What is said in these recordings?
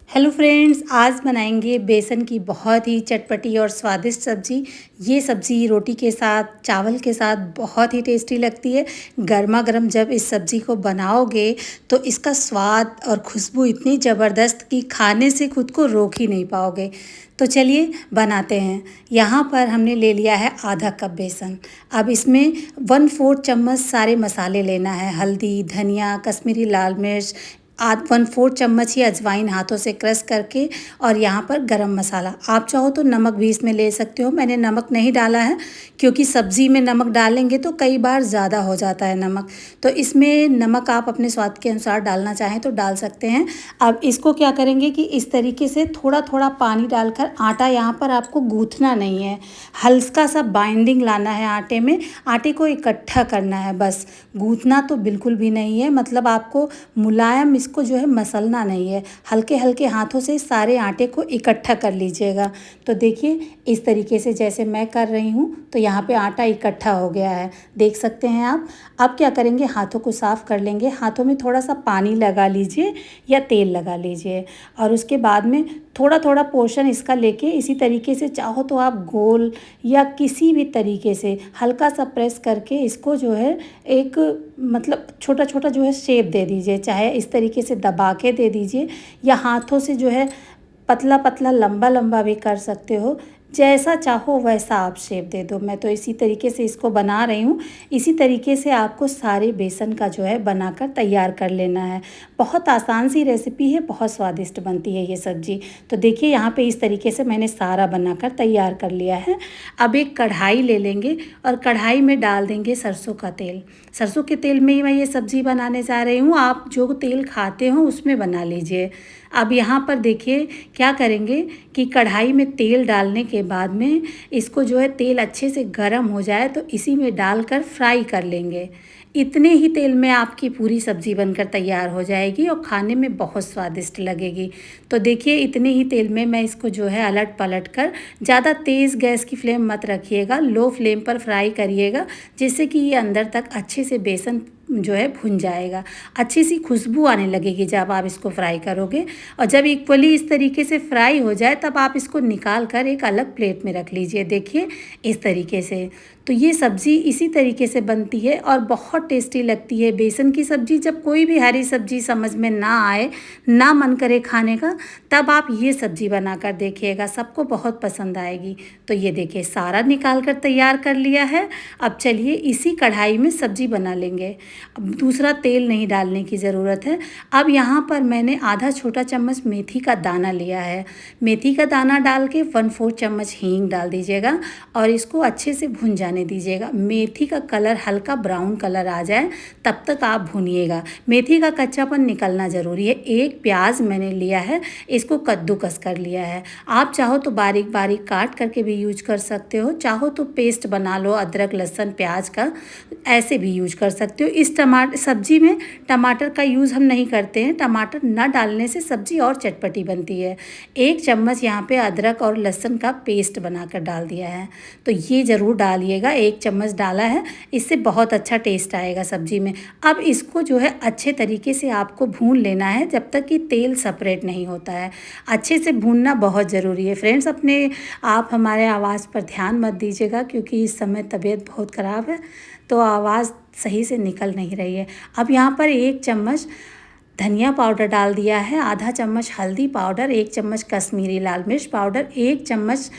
Hello friends, आज बनाएंगे बेसन की बहुत ही चटपटी और स्वादिष्ट सब्ज़ी। ये सब्ज़ी रोटी के साथ, चावल के साथ बहुत ही टेस्टी लगती है। गर्मा गर्म जब इस सब्ज़ी को बनाओगे तो इसका स्वाद और खुशबू इतनी ज़बरदस्त कि खाने से खुद को रोक ही नहीं पाओगे। तो चलिए बनाते हैं। यहाँ पर हमने ले लिया है आधा कप बेसन। अब इसमें 1/4 चम्मच सारे मसाले लेना है। हल्दी, धनिया, कश्मीरी लाल मिर्च, 1/4 चम्मच ही अजवाइन हाथों से क्रश करके, और यहाँ पर गरम मसाला। आप चाहो तो नमक भी इसमें ले सकते हो। मैंने नमक नहीं डाला है क्योंकि सब्ज़ी में नमक डालेंगे तो कई बार ज़्यादा हो जाता है नमक, तो इसमें नमक आप अपने स्वाद के अनुसार डालना चाहें तो डाल सकते हैं। अब इसको क्या करेंगे कि इस तरीके से थोड़ा थोड़ा पानी डालकर, आटा यहाँ पर आपको गूँथना नहीं है, हल्का सा बाइंडिंग लाना है आटे में। आटे को इकट्ठा करना है बस, गूँथना तो बिल्कुल भी नहीं है। मतलब आपको मुलायम इसको जो है मसलना नहीं है, हल्के हल्के हाथों से सारे आटे को इकट्ठा कर लीजिएगा। तो देखिए इस तरीके से जैसे मैं कर रही हूँ, तो यहाँ पे आटा इकट्ठा हो गया है, देख सकते हैं आप। अब क्या करेंगे, हाथों को साफ़ कर लेंगे। हाथों में थोड़ा सा पानी लगा लीजिए या तेल लगा लीजिए, और उसके बाद में थोड़ा थोड़ा पोर्शन इसका लेके इसी तरीके से, चाहो तो आप गोल या किसी भी तरीके से हल्का सा प्रेस करके इसको जो है एक मतलब छोटा छोटा जो है शेप दे दीजिए। चाहे इस तरीके से दबा के दे दीजिए या हाथों से जो है पतला पतला लंबा लंबा भी कर सकते हो, जैसा चाहो वैसा आप शेप दे दो। मैं तो इसी तरीके से इसको बना रही हूँ। इसी तरीके से आपको सारे बेसन का जो है बनाकर तैयार कर लेना है। बहुत आसान सी रेसिपी है, बहुत स्वादिष्ट बनती है ये सब्ज़ी। तो देखिए यहाँ पे इस तरीके से मैंने सारा बनाकर तैयार कर लिया है। अब एक कढ़ाई ले लेंगे और कढ़ाई में डाल देंगे सरसों का तेल। सरसों के तेल में ही मैं ये सब्ज़ी बनाने जा रही हूँ। आप जो तेल खाते हो उसमें बना लीजिए। अब यहाँ पर देखिए क्या करेंगे कि कढ़ाई में तेल डालने के बाद में इसको जो है तेल अच्छे से गर्म हो जाए तो इसी में डालकर फ्राई कर लेंगे। इतने ही तेल में आपकी पूरी सब्ज़ी बनकर तैयार हो जाएगी और खाने में बहुत स्वादिष्ट लगेगी। तो देखिए इतने ही तेल में मैं इसको जो है अलट पलट कर, ज़्यादा तेज़ गैस की फ्लेम मत रखिएगा, लो फ्लेम पर फ्राई करिएगा, जिससे कि ये अंदर तक अच्छे से बेसन जो है भुन जाएगा। अच्छी सी खुशबू आने लगेगी जब आप इसको फ्राई करोगे, और जब इक्वली इस तरीके से फ्राई हो जाए तब आप इसको निकाल कर एक अलग प्लेट में रख लीजिए। देखिए इस तरीके से। तो ये सब्ज़ी इसी तरीके से बनती है और बहुत टेस्टी लगती है। बेसन की सब्ज़ी जब कोई भी हरी सब्ज़ी समझ में ना आए, ना मन करे खाने का, तब आप ये सब्ज़ी बना कर देखिएगा, सबको बहुत पसंद आएगी। तो ये देखिए सारा निकाल कर तैयार कर लिया है। अब चलिए इसी कढ़ाई में सब्ज़ी बना लेंगे। अब दूसरा तेल नहीं डालने की ज़रूरत है। अब यहाँ पर मैंने आधा छोटा चम्मच मेथी का दाना लिया है। मेथी का दाना डाल के 1/4 चम्मच हींग डाल दीजिएगा और इसको अच्छे से भुन जाने दीजिएगा। मेथी का कलर हल्का ब्राउन कलर आ जाए तब तक आप भुनिएगा। मेथी का कच्चापन निकलना ज़रूरी है। एक प्याज मैंने लिया है, इसको कद्दूकस कर लिया है। आप चाहो तो बारीक बारीक काट करके भी यूज कर सकते हो, चाहो तो पेस्ट बना लो अदरक लहसुन प्याज का, ऐसे भी यूज कर सकते हो। इस सब्जी में टमाटर का यूज़ हम नहीं करते हैं। टमाटर न डालने से सब्ज़ी और चटपटी बनती है। 1 चम्मच यहाँ पे अदरक और लहसुन का पेस्ट बनाकर डाल दिया है, तो ये ज़रूर डालिएगा। 1 चम्मच डाला है, इससे बहुत अच्छा टेस्ट आएगा सब्ज़ी में। अब इसको जो है अच्छे तरीके से आपको भून लेना है जब तक कि तेल सेपरेट नहीं होता है। अच्छे से भूनना बहुत ज़रूरी है फ्रेंड्स। अपने आप हमारे आवाज़ पर ध्यान मत दीजिएगा क्योंकि इस समय तबीयत बहुत ख़राब है, तो आवाज़ सही से निकल नहीं रही है। अब यहाँ पर 1 चम्मच धनिया पाउडर डाल दिया है, आधा चम्मच हल्दी पाउडर, 1 चम्मच कश्मीरी लाल मिर्च पाउडर, 1 चम्मच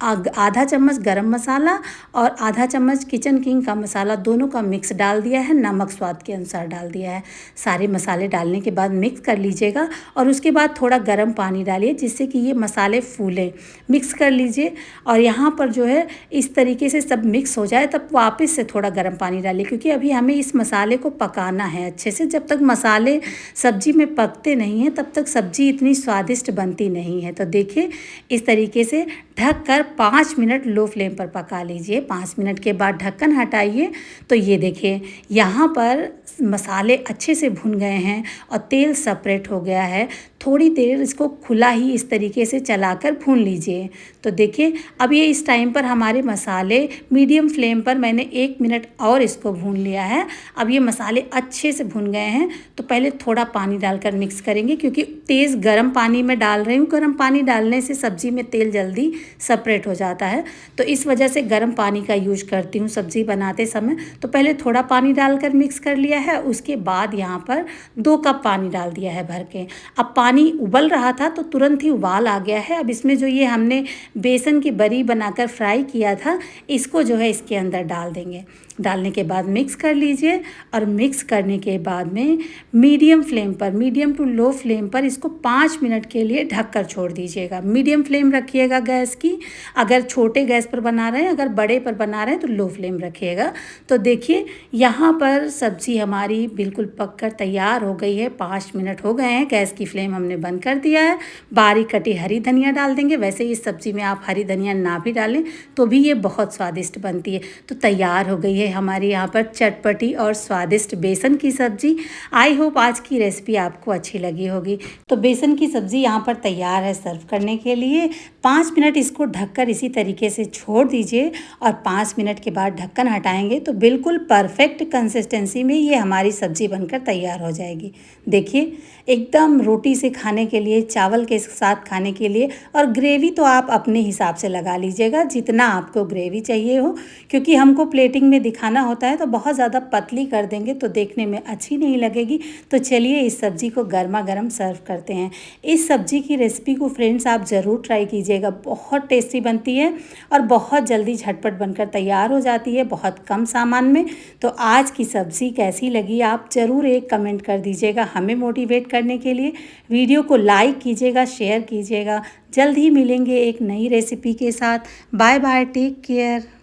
आधा चम्मच गरम मसाला और आधा चम्मच किचन किंग का मसाला, दोनों का मिक्स डाल दिया है। नमक स्वाद के अनुसार डाल दिया है। सारे मसाले डालने के बाद मिक्स कर लीजिएगा और उसके बाद थोड़ा गर्म पानी डालिए जिससे कि ये मसाले फूलें। मिक्स कर लीजिए और यहाँ पर जो है इस तरीके से सब मिक्स हो जाए तब वापस से थोड़ा गर्म पानी डालिए, क्योंकि अभी हमें इस मसाले को पकाना है अच्छे से। जब तक मसाले सब्जी में पकते नहीं हैं तब तक सब्जी इतनी स्वादिष्ट बनती नहीं है। तो देखिए इस तरीके से ढक कर 5 मिनट लो फ्लेम पर पका लीजिए। 5 मिनट के बाद ढक्कन हटाइए तो ये देखिए यहाँ पर मसाले अच्छे से भुन गए हैं और तेल सेपरेट हो गया है। थोड़ी देर इसको खुला ही इस तरीके से चलाकर भून लीजिए। तो देखिए अब ये इस टाइम पर हमारे मसाले मीडियम फ्लेम पर मैंने 1 मिनट और इसको भून लिया है। अब ये मसाले अच्छे से भुन गए हैं, तो पहले थोड़ा पानी डालकर मिक्स करेंगे, क्योंकि तेज़ गर्म पानी में डाल रही हूँ। गर्म पानी डालने से सब्ज़ी में तेल जल्दी सेपरेट हो जाता है, तो इस वजह से गर्म पानी का यूज करती हूँ सब्ज़ी बनाते समय। तो पहले थोड़ा पानी डालकर मिक्स कर लिया है, उसके बाद यहाँ पर 2 कप पानी डाल दिया है भर के। अब पानी उबल रहा था तो तुरंत ही उबाल आ गया है। अब इसमें जो ये हमने बेसन की बड़ी बनाकर फ्राई किया था, इसको जो है इसके अंदर डाल देंगे। डालने के बाद मिक्स कर लीजिए, और मिक्स करने के बाद में मीडियम फ्लेम पर, मीडियम टू लो फ्लेम पर इसको 5 मिनट के लिए ढककर छोड़ दीजिएगा। मीडियम फ्लेम रखिएगा गैस की, अगर छोटे गैस पर बना रहे हैं, अगर बड़े पर बना रहे हैं तो लो फ्लेम रखिएगा। तो देखिए यहाँ पर सब्ज़ी हमारी बिल्कुल पककर तैयार हो गई है। 5 मिनट हो गए हैं, गैस की फ्लेम हमने बंद कर दिया है। बारीक कटी हरी धनिया डाल देंगे। वैसे इस सब्ज़ी में आप हरी धनिया ना भी डालें तो भी ये बहुत स्वादिष्ट बनती है। तो तैयार हो गई है हमारी यहाँ पर चटपटी और स्वादिष्ट बेसन की सब्ज़ी। आई होप आज की रेसिपी आपको अच्छी लगी होगी। तो बेसन की सब्ज़ी यहाँ पर तैयार है सर्व करने के लिए। 5 मिनट इसको ढककर इसी तरीके से छोड़ दीजिए, और 5 मिनट के बाद ढक्कन हटाएंगे तो बिल्कुल परफेक्ट कंसिस्टेंसी में ये हमारी सब्ज़ी बनकर तैयार हो जाएगी। देखिए एकदम रोटी से खाने के लिए, चावल के साथ खाने के लिए, और ग्रेवी तो आप अपने हिसाब से लगा लीजिएगा जितना आपको ग्रेवी चाहिए हो, क्योंकि हमको प्लेटिंग में दिखाना होता है तो बहुत ज़्यादा पतली कर देंगे तो देखने में अच्छी नहीं लगेगी। तो चलिए इस सब्ज़ी को गर्मा गर्म सर्व करते हैं। इस सब्ज़ी की रेसिपी को फ्रेंड्स आप ज़रूर ट्राई कीजिएगा, बहुत टेस्टी बनती है और बहुत जल्दी झटपट बनकर तैयार हो जाती है, बहुत कम सामान में। तो आज की सब्ज़ी कैसी लगी आप ज़रूर एक कमेंट कर दीजिएगा, हमें मोटिवेट करने के लिए। वीडियो को लाइक कीजिएगा, शेयर कीजिएगा। जल्द ही मिलेंगे एक नई रेसिपी के साथ। Bye bye, take care.